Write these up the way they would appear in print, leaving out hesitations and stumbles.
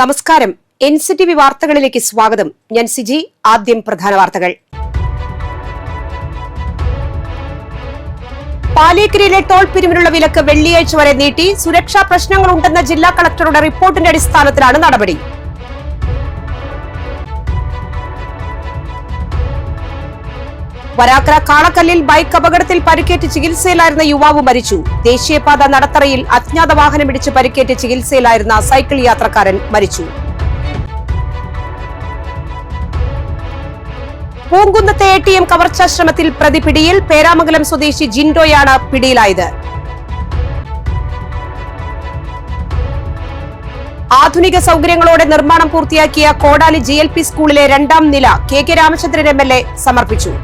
നമസ്കാരം. NCTV വാർത്തകളിലേക്ക് സ്വാഗതം. ഞാൻ സിജി. ആദ്യം പ്രധാന വാർത്തകൾ. പാലിയേക്കരയിലെ ടോൾ പിരിവിനുള്ള വിലക്ക് വെള്ളിയാഴ്ച വരെ നീട്ടി. സുരക്ഷാ പ്രശ്നങ്ങളുണ്ടെന്ന ജില്ലാ കളക്ടറുടെ റിപ്പോർട്ടിന്റെ അടിസ്ഥാനത്തിലാണ് നടപടി. വരാക്കര കാളക്കല്ലിൽ ബൈക്ക് അപകടത്തിൽ പരിക്കേറ്റ് ചികിത്സയിലായിരുന്ന യുവാവ് മരിച്ചു. ദേശീയപാത നടത്തറയിൽ അജ്ഞാത വാഹനമിടിച്ച് പരിക്കേറ്റ് ചികിത്സയിലായിരുന്ന സൈക്കിൾ യാത്രക്കാരൻ മരിച്ചു. പൂങ്കുന്നത്തെ ATM കവർച്ചാ ശ്രമത്തിൽ പ്രതി പിടിയിൽ. പേരാമംഗലം സ്വദേശി ജിൻഡോയാണ് പിടിയിലായത്. ആധുനിക സൗകര്യങ്ങളോടെ നിർമ്മാണം പൂർത്തിയാക്കിയ കോടാലി GLP സ്കൂളിലെ 2ാം നില KK രാമചന്ദ്രൻ MLA സമർപ്പിച്ചു.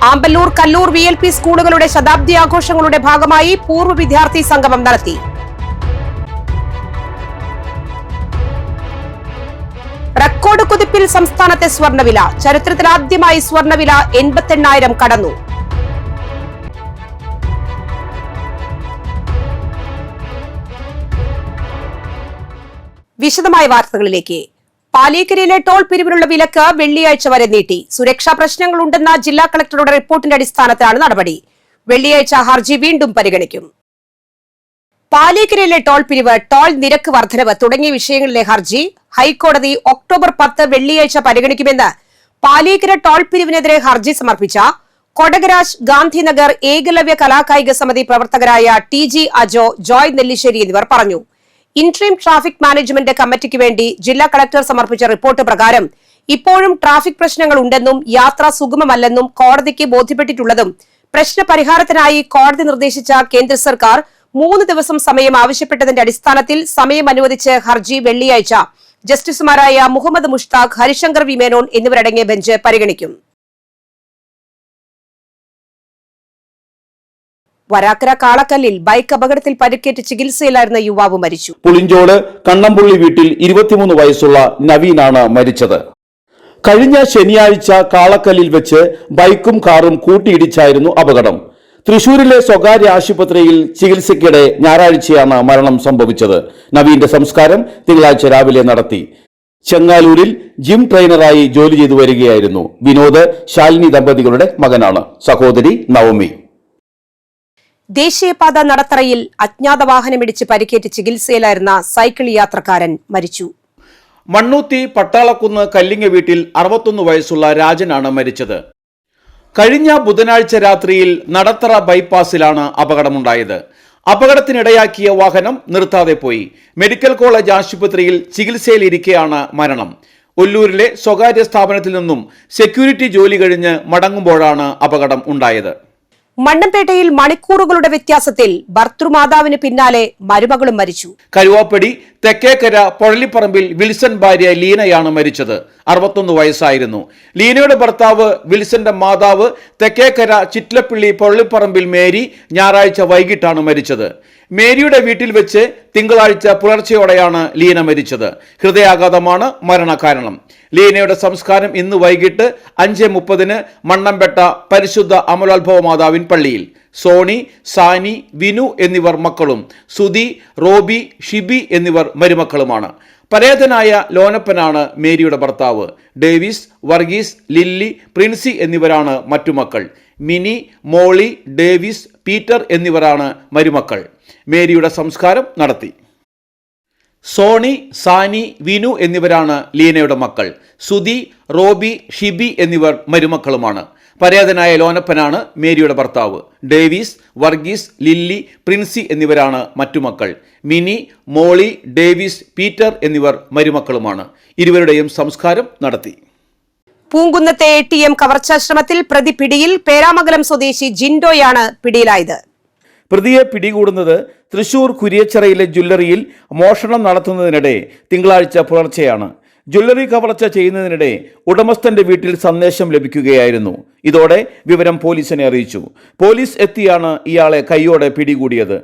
ആമ്പല്ലൂർ കല്ലൂർ VLP സ്കൂളുകളുടെ ശതാബ്ദി ആഘോഷങ്ങളുടെ ഭാഗമായി പൂർവ്വ വിദ്യാർത്ഥി സംഗമം നടത്തി. റെക്കോർഡ് കുതിപ്പിൽ സംസ്ഥാനത്തെ സ്വർണ്ണവില. ചരിത്രത്തിലാദ്യമായി സ്വർണ്ണവില 88,000 കടന്നു. വിശദമായ വാർത്തകളിലേക്ക്. പാലിയേക്കരയിലെ ടോൾ പിരിവിനുള്ള വിലക്ക് വെള്ളിയാഴ്ച വരെ നീട്ടി. സുരക്ഷാ പ്രശ്നങ്ങളുണ്ടെന്ന ജില്ലാ കളക്ടറുടെ റിപ്പോർട്ടിന്റെ അടിസ്ഥാനത്തിലാണ് നടപടി. വെള്ളിയാഴ്ച ഹർജി വീണ്ടും പരിഗണിക്കും. പാലിയേക്കരയിലെ ടോൾ പിരിവ്, ടോൾ നിരക്ക് വർധനവ് തുടങ്ങിയ വിഷയങ്ങളിലെ ഹർജി ഹൈക്കോടതി ഒക്ടോബർ 10 വെള്ളിയാഴ്ച പരിഗണിക്കുമെന്ന് പാലിയേക്കര ടോൾ പിരിവിനെതിരെ ഹർജി സമർപ്പിച്ച കൊടകരാജ്, ഗാന്ധിനഗർ ഏകലവ്യ കലാകായിക സമിതി പ്രവർത്തകരായ TG അജോ, ജോയ് നെല്ലിശ്ശേരി എന്നിവർ പറഞ്ഞു. ഇന്ററിം ട്രാഫിക് മാനേജ്മെന്റ് കമ്മിറ്റിക്ക് വേണ്ടി ജില്ലാ കളക്ടർ സമർപ്പിച്ച റിപ്പോർട്ട് പ്രകാരം ഇപ്പോഴും ട്രാഫിക് പ്രശ്നങ്ങൾ ഉണ്ടെന്നും യാത്ര സുഗമമല്ലെന്നും കോടതിക്ക് ബോധ്യപ്പെട്ടിട്ടുള്ളതും പ്രശ്ന പരിഹാരത്തിനായി കോടതി നിർദ്ദേശിച്ച കേന്ദ്ര സർക്കാർ 3 ദിവസം സമയം ആവശ്യപ്പെട്ടതിന്റെ അടിസ്ഥാനത്തിൽ സമയം അനുവദിച്ച് ഹർജി വെള്ളിയാഴ്ച ജസ്റ്റിസുമാരായ മുഹമ്മദ് മുഷ്താഖ്, ഹരിശങ്കർ വി മേനോൻ എന്നിവരടങ്ങിയ ബെഞ്ച് പരിഗണിക്കും. വരാക്കര കാളക്കല്ലിൽ ബൈക്ക് അപകടത്തിൽ പരിക്കേറ്റ് ചികിത്സയിലായിരുന്ന യുവാവ് മരിച്ചു. പുളിഞ്ചോട് കണ്ണമ്പുള്ളി വീട്ടിൽ 23 വയസ്സുള്ള നവീനാണ് മരിച്ചത്. കഴിഞ്ഞ ശനിയാഴ്ച കാളക്കല്ലിൽ വെച്ച് ബൈക്കും കാറും കൂട്ടിയിടിച്ചായിരുന്നു അപകടം. തൃശൂരിലെ സ്വകാര്യ ആശുപത്രിയിൽ ചികിത്സയ്ക്കിടെ ഞായറാഴ്ചയാണ് മരണം സംഭവിച്ചത്. നവീന്റെ സംസ്കാരം തിങ്കളാഴ്ച രാവിലെ നടത്തി. ചെങ്ങാലൂരിൽ ജിം ട്രെയിനറായി ജോലി ചെയ്തു വരികയായിരുന്നു. വിനോദ്, ശാലിനി ദമ്പതികളുടെ മകനാണ്. സഹോദരി നവമി. ദേശീയപാത നടത്തറയിൽ അജ്ഞാത വാഹനമിടിച്ച് പരിക്കേറ്റ് ചികിത്സയിലായിരുന്ന സൈക്കിൾ യാത്രക്കാരൻ മരിച്ചു. മണ്ണൂത്തി പട്ടാളക്കുന്ന് കല്ലിങ്ങ വീട്ടിൽ 61 വയസ്സുള്ള രാജനാണ് മരിച്ചത്. കഴിഞ്ഞ ബുധനാഴ്ച രാത്രിയിൽ നടത്തറ ബൈപ്പാസിലാണ് അപകടമുണ്ടായത്. അപകടത്തിനിടയാക്കിയ വാഹനം നിർത്താതെ പോയി. മെഡിക്കൽ കോളേജ് ആശുപത്രിയിൽ ചികിത്സയിലിരിക്കെയാണ് മരണം. ഒല്ലൂരിലെ സ്വകാര്യ സ്ഥാപനത്തിൽ നിന്നും സെക്യൂരിറ്റി ജോലി കഴിഞ്ഞ് മടങ്ങുമ്പോഴാണ് അപകടം ഉണ്ടായത്. മണ്ണമ്പേട്ടയിൽ മണിക്കൂറുകളുടെ വ്യത്യാസത്തിൽ ഭർത്തൃമാതാവിന് പിന്നാലെ മരുമകളും മരിച്ചു. കരുവാപ്പടി തെക്കേക്കര പൊഴലിപ്പറമ്പിൽ വിൽസൺ ഭാര്യ ലീനയാണ് മരിച്ചത്. 61 വയസ്സായിരുന്നു. ലീനയുടെ ഭർത്താവ് വിൽസന്റെ മാതാവ് തെക്കേക്കര ചിറ്റ്ലപ്പള്ളി പൊഴലിപ്പറമ്പിൽ മേരി ഞായറാഴ്ച വൈകിട്ടാണ് മരിച്ചത്. മേരിയുടെ വീട്ടിൽ വെച്ച് തിങ്കളാഴ്ച പുലർച്ചെയോടെയാണ് ലീന മരിച്ചത്. ഹൃദയാഘാതമാണ് മരണകാരണം. ലീനയുടെ സംസ്കാരം ഇന്ന് വൈകിട്ട് 5:30 മണ്ണമ്പേട്ട പരിശുദ്ധ അമലോത്ഭവ മാതാവിൻ പള്ളിയിൽ. സോണി, സാനി, വിനു എന്നിവർ മക്കളും സുധി, റോബി, ഷിബി എന്നിവർ മരുമക്കളുമാണ്. പരേതനായ ലോനപ്പനാണ് മേരിയുടെ ഭർത്താവ്. ഡേവിസ്, വർഗീസ്, ലില്ലി, പ്രിൻസി എന്നിവരാണ് മറ്റു മക്കൾ. മിനി, മോളി, ഡേവിസ്, പീറ്റർ എന്നിവരാണ് മരുമക്കൾ. മേരിയുടെ സംസ്കാരം നടത്തി. സോണി, സാനി, വിനു എന്നിവരാണ് ലീനയുടെ മക്കൾ. സുധി, റോബി, ഷിബി എന്നിവർ മരുമക്കളുമാണ്. പരേതനായ ലോനപ്പനാണ് മേരിയുടെ ഭർത്താവ്. ഡേവിസ്, വർഗീസ്, ലില്ലി, പ്രിൻസി എന്നിവരാണ് മറ്റു മക്കൾ. മിനി, മോളി, ഡേവിസ്, പീറ്റർ എന്നിവർ മരുമക്കളുമാണ്. ഇരുവരുടെയും സംസ്കാരം നടത്തി. പൂങ്കുന്നത്തെ ATM കവർച്ചാ ശ്രമത്തിൽ പ്രതി പിടിയിൽ. പേരാമംഗലം സ്വദേശി ജിൻഡോയാണ് പിടിയിലായത്. പ്രതിയെ പിടികൂടുന്നത് തൃശൂർ കുരിയച്ചിറയിലെ ജ്വല്ലറിയിൽ മോഷണം നടത്തുന്നതിനിടെ തിങ്കളാഴ്ച പുലർച്ചെയാണ്. ജ്വല്ലറി കവർച്ച ചെയ്യുന്നതിനിടെ ഉടമസ്ഥന്റെ വീട്ടിൽ സന്ദേശം ലഭിക്കുകയായിരുന്നു. ഇതോടെ വിവരം പോലീസിനെ അറിയിച്ചു. പോലീസ് എത്തിയാണ് ഇയാളെ കൈയോടെ പിടികൂടിയത്.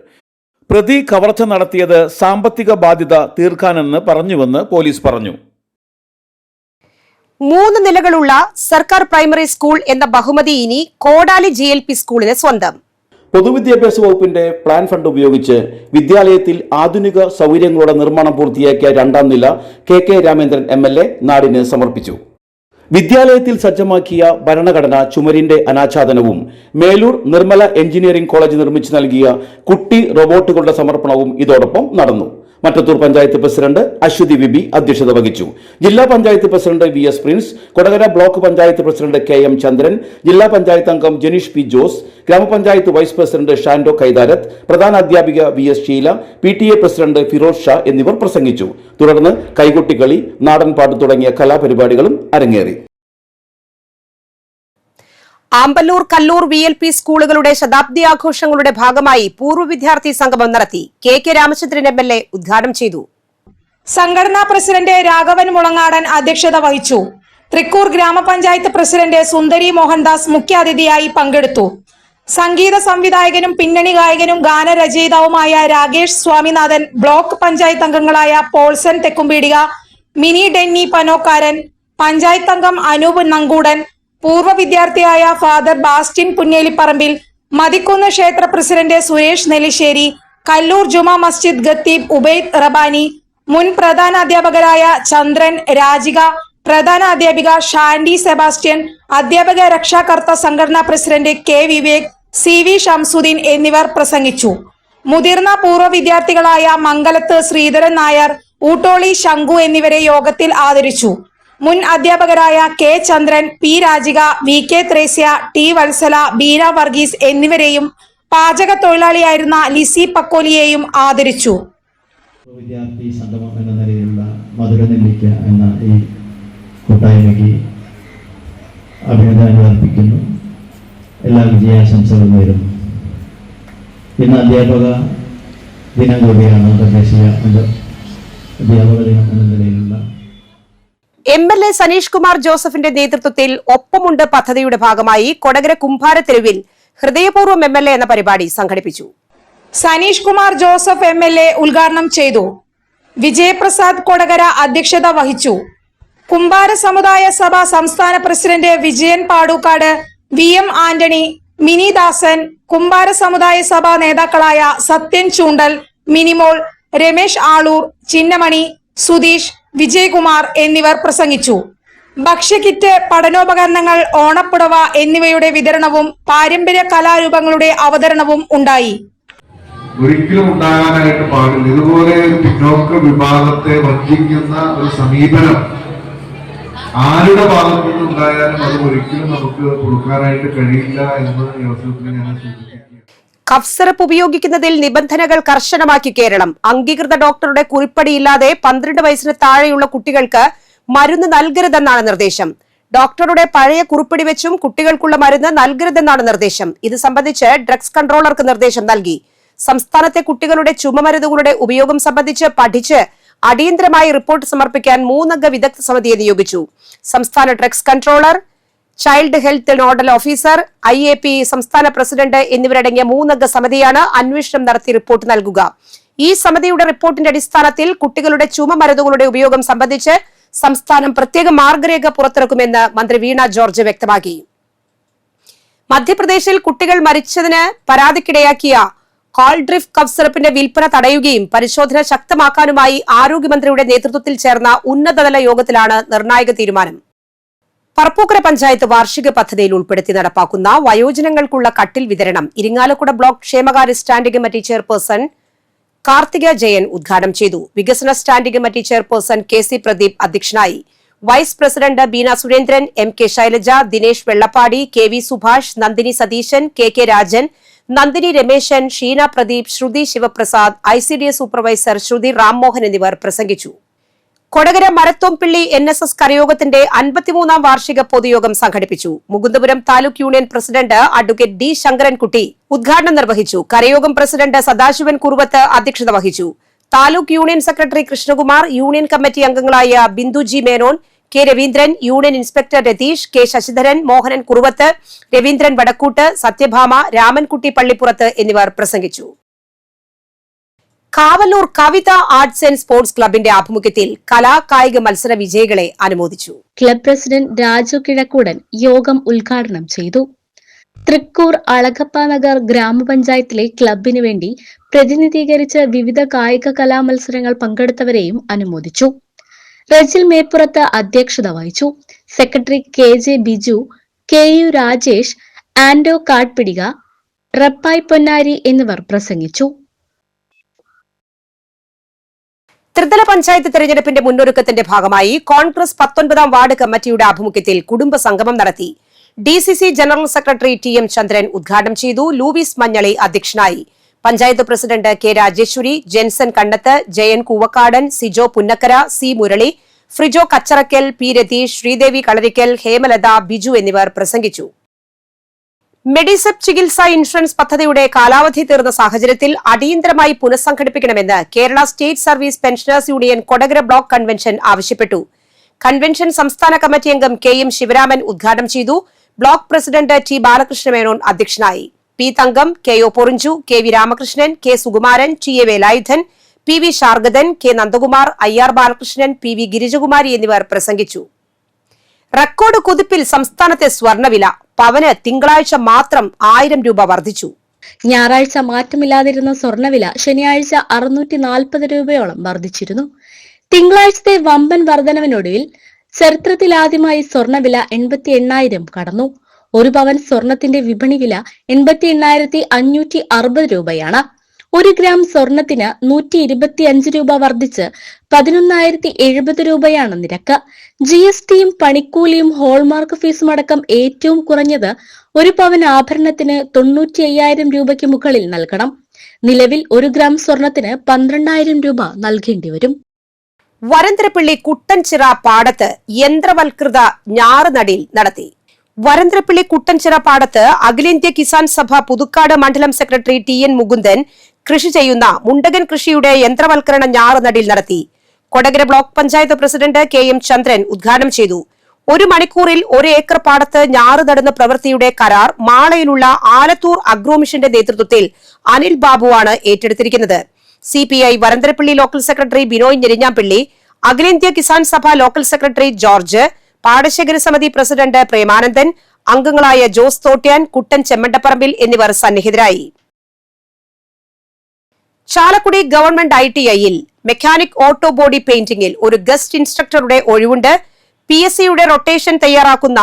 പ്രതി കവർച്ച നടത്തിയത് സാമ്പത്തിക ബാധ്യത തീർക്കാനെന്ന് പറഞ്ഞുവെന്ന് പോലീസ് പറഞ്ഞു. 3 നിലകളുള്ള സർക്കാർ പ്രൈമറി സ്കൂൾ എന്ന ബഹുമതി ഇനി കോടാലി GLP സ്കൂളിന് സ്വന്തം. പൊതുവിദ്യാഭ്യാസ വകുപ്പിന്റെ പ്ലാൻ ഫണ്ട് ഉപയോഗിച്ച് വിദ്യാലയത്തിൽ ആധുനിക സൗകര്യങ്ങളുടെ നിർമ്മാണം പൂർത്തിയാക്കിയ 2ാം നില കെ രാമേന്ദ്രൻ MLA നാടിന് സമർപ്പിച്ചു. വിദ്യാലയത്തിൽ സജ്ജമാക്കിയ ഭരണഘടന ചുമരിന്റെ അനാച്ഛാദനവും മേലൂർ നിർമ്മല എഞ്ചിനീയറിംഗ് കോളേജ് നിർമ്മിച്ചു നൽകിയ കുട്ടി റോബോട്ടുകളുടെ സമർപ്പണവും ഇതോടൊപ്പം നടന്നു. മറ്റത്തൂർ പഞ്ചായത്ത് പ്രസിഡന്റ് അശ്വതി വിബി അധ്യക്ഷത വഹിച്ചു. ജില്ലാ panchayat president VS Prince, Kodakara block panchayat president KM ചന്ദ്രൻ, ജില്ലാ പഞ്ചായത്ത് അംഗം ജനീഷ് P ജോസ്, ഗ്രാമപഞ്ചായത്ത് വൈസ് പ്രസിഡന്റ് ഷാൻഡോ കൈതാരത്ത്, പ്രധാന അധ്യാപിക VS Sheela, PTA president Firoz Shah എന്നിവർ പ്രസംഗിച്ചു. തുടർന്ന് കൈകൊട്ടിക്കളി, നാടൻപാട്ട് തുടങ്ങിയ കലാപരിപാടികളും അരങ്ങേറി. ആമ്പല്ലൂർ കല്ലൂർ VLP സ്കൂളുകളുടെ ശതാബ്ദി ആഘോഷങ്ങളുടെ ഭാഗമായി പൂർവ്വ വിദ്യാർത്ഥി സംഗമം നടത്തി. കെ രാമചന്ദ്രൻ MLA ഉദ്ഘാടനം ചെയ്തു. സംഘടനാ പ്രസിഡന്റ് രാഘവൻ മുളങ്ങാടൻ അധ്യക്ഷത വഹിച്ചു. തൃക്കൂർ ഗ്രാമപഞ്ചായത്ത് പ്രസിഡന്റ് സുന്ദരി മോഹൻദാസ് മുഖ്യാതിഥിയായി പങ്കെടുത്തു. സംഗീത സംവിധായകനും പിന്നണി ഗായകനും ഗാനരചയിതാവുമായ രാകേഷ് സ്വാമിനാഥൻ, ബ്ലോക്ക് പഞ്ചായത്ത് അംഗങ്ങളായ പോൾസൺ തെക്കുംപീടിക, മിനി ഡെന്നി പനോക്കാരൻ, പഞ്ചായത്ത് അംഗം അനൂപ് നങ്കൂടൻ, പൂർവ്വ വിദ്യാർത്ഥിയായ ഫാദർ ബാസ്റ്റിൻ പുന്നേലിപ്പറമ്പിൽ, മതിക്കുന്ന് ക്ഷേത്ര പ്രസിഡന്റ് സുരേഷ് നെല്ലിശ്ശേരി, കല്ലൂർ ജുമാ മസ്ജിദ് ഖത്തീബ് ഉബൈദ് റബാനി, മുൻ പ്രധാന അധ്യാപകരായ ചന്ദ്രൻ, രാജിക, പ്രധാന അധ്യാപിക ഷാൻഡി സെബാസ്റ്റ്യൻ, അധ്യാപക രക്ഷാകർത്ത സംഘടനാ president K Vivek, CV Shamsuddin എന്നിവർ പ്രസംഗിച്ചു. മുതിർന്ന പൂർവ്വ വിദ്യാർത്ഥികളായ മംഗലത്ത് ശ്രീധരൻ നായർ, ഊട്ടോളി ശങ്കു എന്നിവരെ യോഗത്തിൽ ആദരിച്ചു. മുൻ അധ്യാപകരായ K ചന്ദ്രൻ, P Rajika, VK Thresia, T Vatsala, Beena Varghese എന്നിവരെയും പാചക തൊഴിലാളിയായിരുന്ന ലിസി പക്കോലിയെയും ആദരിച്ചു. വിദ്യാർത്ഥി സംഗമം എന്ന നിലയിലുള്ള മധുരനെല്ലിക്ക എന്ന ഈ കൂട്ടായ്മയ്ക്ക് അഭിനന്ദനങ്ങൾ അർപ്പിക്കുന്നു. എല്ലാ വിജയാശംസകളും നേരുന്നു. ഇന്ന് അധ്യാപക ദിനം കൂടിയാണ്. അന്തർദേശീയ അധ്യാപക ദിനം എന്ന നിലയിലുള്ള MLA സനീഷ് കുമാർ ജോസഫിന്റെ നേതൃത്വത്തിൽ ഒപ്പമുണ്ട് പദ്ധതിയുടെ ഭാഗമായി കൊടകര കുംഭാരത്തെരുവിൽ ഹൃദയപൂർവ്വം MLA എന്ന പരിപാടി സംഘടിപ്പിച്ചു. സനീഷ് കുമാർ ജോസഫ് MLA ഉദ്ഘാടനം ചെയ്തു. വിജയപ്രസാദ് കൊടകര അധ്യക്ഷത വഹിച്ചു. കുംഭാര സമുദായ സഭ സംസ്ഥാന പ്രസിഡന്റ് വിജയൻ പാടൂക്കാട്, VM ആന്റണി, മിനി ദാസൻ, കുംഭാര സമുദായ സഭ നേതാക്കളായ സത്യൻ ചൂണ്ടൽ, മിനിമോൾ, രമേശ് ആളൂർ, ചിന്നമണി, സുധീഷ്, വിജയകുമാർ എന്നിവർ പ്രസംഗിച്ചു. ഭക്ഷ്യക്കിറ്റ്, പഠനോപകരണങ്ങൾ, ഓണപ്പുടവ എന്നിവയുടെ വിതരണവും പാരമ്പര്യ കലാരൂപങ്ങളുടെ അവതരണവും ഉണ്ടായി. ഒരിക്കലും ഉണ്ടാകാനായിട്ട് പാടില്ല. ഇതുപോലെ പിന്നോക്ക വിഭാഗത്തെ വഞ്ചിക്കുന്ന ഒരു സമീപനം ആരുടെ ഭാഗത്തു നിന്നുണ്ടായാലും അത് ഒരിക്കലും നമുക്ക് കൊടുക്കാനായിട്ട് കഴിയില്ല എന്ന് ഈ അവസരത്തിൽ ഞാൻ സൂചിപ്പിക്കുന്നു. കഫ് സിറപ്പ് ഉപയോഗിക്കുന്നതിൽ നിബന്ധനകൾ കർശനമാക്കി കേരളം. അംഗീകൃത ഡോക്ടറുടെ കുറിപ്പടിയില്ലാതെ 12 വയസ്സിന് താഴെയുള്ള കുട്ടികൾക്ക് മരുന്ന് നൽകരുതെന്നാണ് നിർദ്ദേശം. ഡോക്ടറുടെ പഴയ കുറിപ്പടി വെച്ചും കുട്ടികൾക്കുള്ള മരുന്ന് നൽകരുതെന്നാണ് നിർദ്ദേശം. ഇത് സംബന്ധിച്ച് ഡ്രഗ്സ് കൺട്രോളർക്ക് നിർദ്ദേശം നൽകി. സംസ്ഥാനത്തെ കുട്ടികളുടെ ചുമമരുന്നുകളുടെ ഉപയോഗം സംബന്ധിച്ച് പഠിച്ച് അടിയന്തരമായി റിപ്പോർട്ട് സമർപ്പിക്കാൻ 3 അംഗ വിദഗ്ധ സമിതിയെ നിയോഗിച്ചു. സംസ്ഥാന drugs controller, child health nodal officer, IAP സംസ്ഥാന പ്രസിഡന്റ് എന്നിവരടങ്ങിയ 3 അംഗ സമിതിയാണ് അന്വേഷണം നടത്തി റിപ്പോർട്ട് നൽകുക. ഈ സമിതിയുടെ റിപ്പോർട്ടിന്റെ അടിസ്ഥാനത്തിൽ കുട്ടികളുടെ ചുമമരുന്നുകളുടെ ഉപയോഗം സംബന്ധിച്ച് സംസ്ഥാനം പ്രത്യേക മാർഗരേഖ പുറത്തിറക്കുമെന്ന് മന്ത്രി വീണ ജോർജ് വ്യക്തമാക്കി. മധ്യപ്രദേശിൽ കുട്ടികൾ മരിച്ചതിന് പരാതിക്കിടയാക്കിയ കോൾഡ്രിഫ് കഫ് സിറപ്പിന്റെ വിൽപ്പന തടയുകയും പരിശോധന ശക്തമാക്കാനുമായി ആരോഗ്യമന്ത്രിയുടെ നേതൃത്വത്തിൽ ചേർന്ന ഉന്നതതല യോഗത്തിലാണ് നിർണായക തീരുമാനം. പറപ്പൂക്കര പഞ്ചായത്ത് വാർഷിക പദ്ധതിയിൽ ഉൾപ്പെടുത്തി നടപ്പാക്കുന്ന വയോജനങ്ങൾക്കുള്ള കട്ടിൽ വിതരണം ഇരിങ്ങാലക്കുട ബ്ലോക്ക് ക്ഷേമകാര്യ standing committee chairperson Karthika Jayan ഉദ്ഘാടനം ചെയ്തു. വികസന standing committee chairperson KC Pradeep അധ്യക്ഷനായി. Vice president Beena Surendran, MK Shailaja, Dinesh Vellappadi, KV Subhash, Nandini Satheesan, KK Rajan, Nandini Rameshan, Sheena Pradeep, Shruthi Sivaprasad, ICDS supervisor Shruthi Rammohan എന്നിവർ പ്രസംഗിച്ചു. കൊടകര മരത്തോംപിള്ളി NSS കരയോഗത്തിന്റെ 53ാം വാർഷിക പൊതുയോഗം സംഘടിപ്പിച്ചു. Mukundapuram taluk union president advocate D Sankarankutty ഉദ്ഘാടനം നിർവഹിച്ചു. കരയോഗം പ്രസിഡന്റ് സദാശിവൻ കുറുവത്ത് അധ്യക്ഷത വഹിച്ചു. Taluk union secretary Krishnakumar, union committee അംഗങ്ങളായ Bindu G Menon, K Raveendran, union inspector Ratheesh, K Sasidharan, Mohanan Kuruvath, Raveendran Vadakkoot, Sathyabhama, Ramankutty Pallippurath എന്നിവർ പ്രസംഗിച്ചു. Kavalloor Kavitha arts and sports ക്ലബിന്റെ ആഭിമുഖ്യത്തിൽ കലാ കായിക മത്സര വിജയികളെ അനുമോദിച്ചു. ക്ലബ് പ്രസിഡന്റ് രാജു കിഴക്കൂടൻ യോഗം ഉദ്ഘാടനം ചെയ്തു. തൃക്കൂർ അളഗപ്പ നഗർ ഗ്രാമപഞ്ചായത്തിലെ ക്ലബിനു വേണ്ടി പ്രതിനിധീകരിച്ച് വിവിധ കായിക കലാമത്സരങ്ങൾ പങ്കെടുത്തവരെയും അനുമോദിച്ചു. റജിൽ മേപ്പുറത്ത് അധ്യക്ഷത വഹിച്ചു. Secretary KJ Biju, KU Rajesh, Ando കാട്പിടിക, റപ്പായ് പൊന്നാരി എന്നിവർ പ്രസംഗിച്ചു. ത്രിതല പഞ്ചായത്ത് തെരഞ്ഞെടുപ്പിന്റെ മുന്നൊരുക്കത്തിന്റെ ഭാഗമായി കോൺഗ്രസ് 19ാം വാർഡ് കമ്മിറ്റിയുടെ ആഭിമുഖ്യത്തിൽ കുടുംബ സംഗമം നടത്തി. DCC general secretary TM Chandran ഉദ്ഘാടനം ചെയ്തു. ലൂവിസ് മഞ്ഞളി അധ്യക്ഷനായി. Panchayat president K Rajeswari, Jenson Kannath, Jayan Koovakkadan, Sijo Punnakkara, C Murali, Frijo Kacharakkal, P Ratheesh, Sreedevi Kalarikkal, Hemalatha, Biju എന്നിവർ പ്രസംഗിച്ചു. മെഡിസെപ് ചികിത്സാ ഇൻഷുറൻസ് പദ്ധതിയുടെ കാലാവധി തീർന്ന സാഹചര്യത്തിൽ അടിയന്തരമായി പുനഃസംഘടിപ്പിക്കണമെന്ന് Kerala state service pensioners union Kodakara block convention ആവശ്യപ്പെട്ടു. കൺവെൻഷൻ സംസ്ഥാന കമ്മിറ്റി അംഗം KM ശിവരാമൻ ഉദ്ഘാടനം ചെയ്തു. Block president T Balakrishna Menon അധ്യക്ഷനായി. P തങ്കം, KO Porinju, KV Ramakrishnan, K Sukumaran, TA Velayudhan, PV ശാർഗദൻ, K Nandakumar, IR Balakrishnan, PV Girijakumari എന്നിവർ പ്രസംഗിച്ചു. റെക്കോർഡ് കുതിപ്പിൽ സംസ്ഥാനത്തെ സ്വർണ്ണവില. പവന് തിങ്കളാഴ്ച മാത്രം 1000 രൂപ വർദ്ധിച്ചു. ഞായറാഴ്ച മാറ്റമില്ലാതിരുന്ന സ്വർണ്ണവില ശനിയാഴ്ച 640 രൂപയോളം വർദ്ധിച്ചിരുന്നു. തിങ്കളാഴ്ചത്തെ വമ്പൻ വർധനവിനൊടുവിൽ ചരിത്രത്തിലാദ്യമായി സ്വർണ്ണവില 88,000 കടന്നു. ഒരു പവൻ സ്വർണത്തിന്റെ വിപണി വില 88,560 രൂപയാണ്. 1 ഗ്രാം സ്വർണത്തിന് 125 രൂപ വർദ്ധിച്ച് 11,070 രൂപയാണ് നിരക്ക്. GSTയും പണിക്കൂലിയും ഹോൾമാർക്ക് ഫീസും അടക്കം ഏറ്റവും കുറഞ്ഞത് 1 പവൻ ആഭരണത്തിന് 95,000 രൂപയ്ക്ക് മുകളിൽ നൽകണം. നിലവിൽ 1 ഗ്രാം സ്വർണത്തിന് 12,000 രൂപ നൽകേണ്ടി വരും. വരന്തരപ്പള്ളി കുട്ടൻചിറ പാടത്ത് യന്ത്രവൽകൃത ഞാറുനടിൽ നടത്തി. വരന്തരപ്പള്ളി കുട്ടൻചിറ പാടത്ത് അഖിലേന്ത്യാ കിസാൻ സഭ പുതുക്കാട് മണ്ഡലം സെക്രട്ടറി TN മുകുന്ദൻ കൃഷി ചെയ്യുന്ന മുണ്ടകൻ കൃഷിയുടെ യന്ത്രവൽക്കരണ ഞാറുനടിൽ നടത്തി. Kodakara block panchayat president KM ചന്ദ്രൻ ഉദ്ഘാടനം ചെയ്തു. 1 മണിക്കൂറിൽ 1 ഏക്കർ പാടത്ത് ഞാറ് നടുന്ന പ്രവൃത്തിയുടെ കരാർ മാളയിലുള്ള ആലത്തൂർ അഗ്രോമിഷന്റെ നേതൃത്വത്തിൽ അനിൽ ബാബുവാണ് ഏറ്റെടുത്തിരിക്കുന്നത്. CPI Varantharappilly local secretary Binoy Njerinjampilly, അഖിലേന്ത്യാ കിസാൻ സഭ ലോക്കൽ സെക്രട്ടറി ജോർജ്, പാടശേഖര സമിതി പ്രസിഡന്റ് പ്രേമാനന്ദൻ, അംഗങ്ങളായ ജോസ് തോട്ട്യാൻ, കുട്ടൻ ചെമ്മണ്ടപ്പറമ്പിൽ എന്നിവർ സന്നിഹിതരായി. ചാലക്കുടി ഗവൺമെന്റ് ITIയിൽ മെക്കാനിക് ഓട്ടോ ബോഡി പെയിന്റിംഗിൽ ഒരു ഗസ്റ്റ് ഇൻസ്ട്രക്ടറുടെ ഒഴിവുണ്ട്. PSCയുടെ റൊട്ടേഷൻ തയ്യാറാക്കുന്ന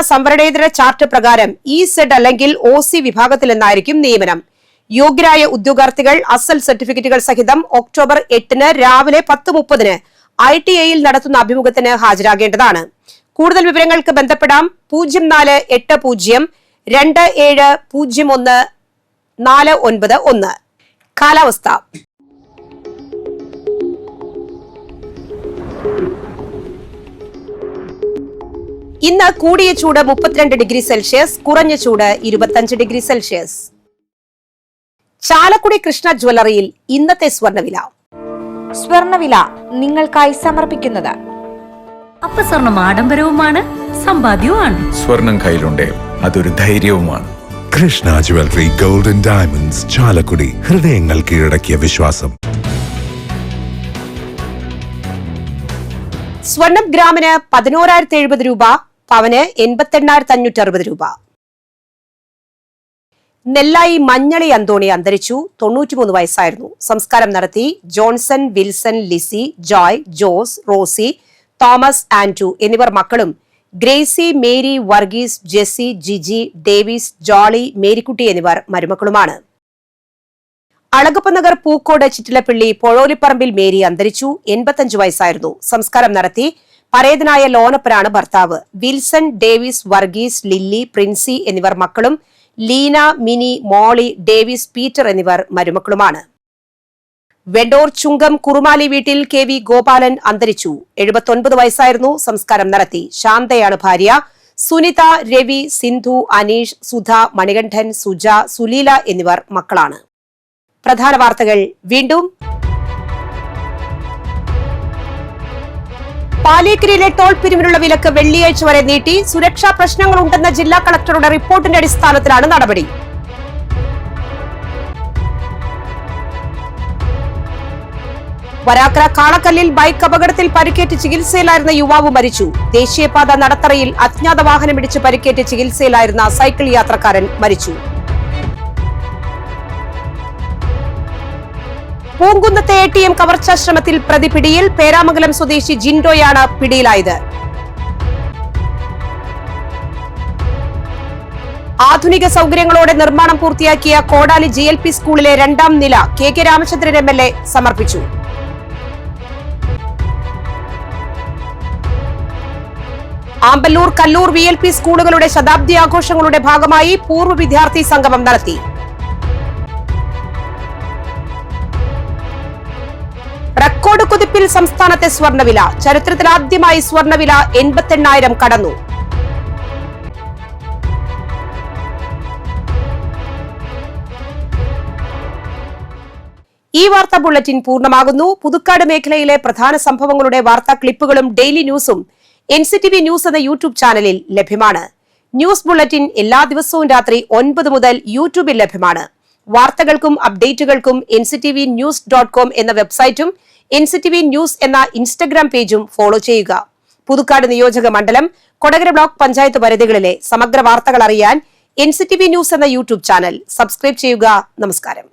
സംവരണേതര ചാർട്ട് പ്രകാരം EZ അല്ലെങ്കിൽ OC വിഭാഗത്തിൽ നിന്നായിരിക്കും നിയമനം. യോഗ്യരായ ഉദ്യോഗാർത്ഥികൾ അസൽ സർട്ടിഫിക്കറ്റുകൾ സഹിതം ഒക്ടോബർ 8 രാവിലെ 10:30 ITIയിൽ നടത്തുന്ന അഭിമുഖത്തിന് ഹാജരാകേണ്ടതാണ്. കൂടുതൽ വിവരങ്ങൾക്ക് ബന്ധപ്പെടാം 04802701 കാലാവസ്ഥ. ഇന്ന് കൂടിയ ചൂട് 32 ഡിഗ്രി സെൽഷ്യസ്, കുറഞ്ഞ ചൂട് 25 ഡിഗ്രി സെൽഷ്യസ്. ചാലക്കുടി കൃഷ്ണ ജ്വല്ലറിയിൽ ഇന്നത്തെ സ്വർണ്ണവില. സ്വർണ്ണവില നിങ്ങൾക്കായി സമർപ്പിക്കുന്നത് അപ്പസ്വർണം ആഡംബരവുമാണ്, സമ്പാദ്യവുമാണ്. സ്വർണം കയ്യിലുണ്ടേ അതൊരു ധൈര്യവുമാണ്. Krishna jewellery golden diamonds, Chalakudy. ഹൃദയങ്ങൾ കീഴടക്കിയ വിശ്വാസം. സ്വർണം ഗ്രാമിന് 11,070 രൂപ, പവന് 88,560 രൂപ. നെല്ലായി മഞ്ഞളി അന്തോണി അന്തരിച്ചു. 93 വയസ്സായിരുന്നു. സംസ്കാരം നടത്തി. Johnson, Wilson, Lissy, Joy, Jose, Rosy, Thomas, Andrew എന്നിവർ മക്കളും Gracy, Mary, Varghese, Jessy, Jiji, Davis, Jolly, Marykutty എന്നിവർ മരുമക്കളുമാണ്. അളഗപ്പനഗർ പൂക്കോട് ചിറ്റിലപ്പള്ളി പൊഴോലിപ്പറമ്പിൽ മേരി അന്തരിച്ചു. 85 വയസ്സായിരുന്നു. സംസ്കാരം നടത്തി. പരേതനായ ലോനപ്പനാണ് ഭർത്താവ്. Wilson, Davis, Varghese, Lilly, Princy എന്നിവർ മക്കളും Leena, Mini, Molly, Davis, Peter എന്നിവർ മരുമക്കളുമാണ്. വെണ്ടോർ ചുങ്കം കുറുമാലി വീട്ടിൽ KV ഗോപാലൻ അന്തരിച്ചു. 79 വയസ്സായിരുന്നു. സംസ്കാരം നടത്തി. ശാന്തയാണ് ഭാര്യ. സുനിത, രവി, സിന്ധു, അനീഷ്, സുധ, മണികണ്ഠൻ, സുജ, സുലീല എന്നിവർ മക്കളാണ്. പ്രധാന വാർത്തകൾ വീണ്ടും. പാലിയേക്കരയിലെ ടോൾ പിരിവിനുള്ള വിലക്ക് വെള്ളിയാഴ്ച വരെ നീട്ടി. സുരക്ഷാ പ്രശ്നങ്ങളുണ്ടെന്ന ജില്ലാ കളക്ടറുടെ റിപ്പോർട്ടിന്റെ അടിസ്ഥാനത്തിലാണ് നടപടി. വരാക്കര കാളക്കല്ലിൽ ബൈക്ക് അപകടത്തിൽ പരിക്കേറ്റ് ചികിത്സയിലായിരുന്ന യുവാവ് മരിച്ചു. ദേശീയപാത നടത്തറയിൽ അജ്ഞാത വാഹനമിടിച്ച് പരിക്കേറ്റ് ചികിത്സയിലായിരുന്ന സൈക്കിൾ യാത്രക്കാരൻ മരിച്ചു. പൂങ്കുന്നത്തെ ATM കവർച്ചാ ശ്രമത്തിൽ പ്രതി പിടിയിൽ. പേരാമംഗലം സ്വദേശി ജിൻഡോയാണ് പിടിയിലായത്. ആധുനിക സൗകര്യങ്ങളോടെ നിർമ്മാണം പൂർത്തിയാക്കിയ കോടാലി GLP സ്കൂളിലെ 2ാം നില KK രാമചന്ദ്രൻ MLA സമർപ്പിച്ചു. ആമ്പല്ലൂർ കല്ലൂർ VLP സ്കൂളുകളുടെ ശതാബ്ദി ആഘോഷങ്ങളുടെ ഭാഗമായി പൂർവ്വ വിദ്യാർത്ഥി സംഗമം നടത്തി. റെക്കോർഡ് കുതിപ്പിൽ സംസ്ഥാനത്തെ സ്വർണ്ണവില. ചരിത്രത്തിലാദ്യമായി സ്വർണ്ണവില 88,000 കടന്നു. ഈ വാർത്താ ബുള്ളറ്റിൻ പൂർണ്ണമാകുന്നു. പുതുക്കാട് മേഖലയിലെ പ്രധാന സംഭവങ്ങളുടെ വാർത്താ ക്ലിപ്പുകളും ഡെയിലി ന്യൂസും NCTV ന്യൂസ് എന്ന യൂട്യൂബ് ചാനലിൽ ലഭ്യമാണ്. ന്യൂസ് ബുള്ളറ്റിൻ എല്ലാ ദിവസവും രാത്രി 9 മുതൽ യൂട്യൂബിൽ ലഭ്യമാണ്. വാർത്തകൾക്കും അപ്ഡേറ്റുകൾക്കും nctvnews.com എന്ന വെബ്സൈറ്റും NCTV ന്യൂസ് എന്ന ഇൻസ്റ്റഗ്രാം പേജും ഫോളോ ചെയ്യുക. പുതുക്കാട് നിയോജക മണ്ഡലം, കൊടകര ബ്ലോക്ക് പഞ്ചായത്ത് പരിധികളിലെ സമഗ്ര വാർത്തകൾ അറിയാൻ NCTV ന്യൂസ് എന്ന യൂട്യൂബ് ചാനൽ സബ്സ്ക്രൈബ് ചെയ്യുക. നമസ്കാരം.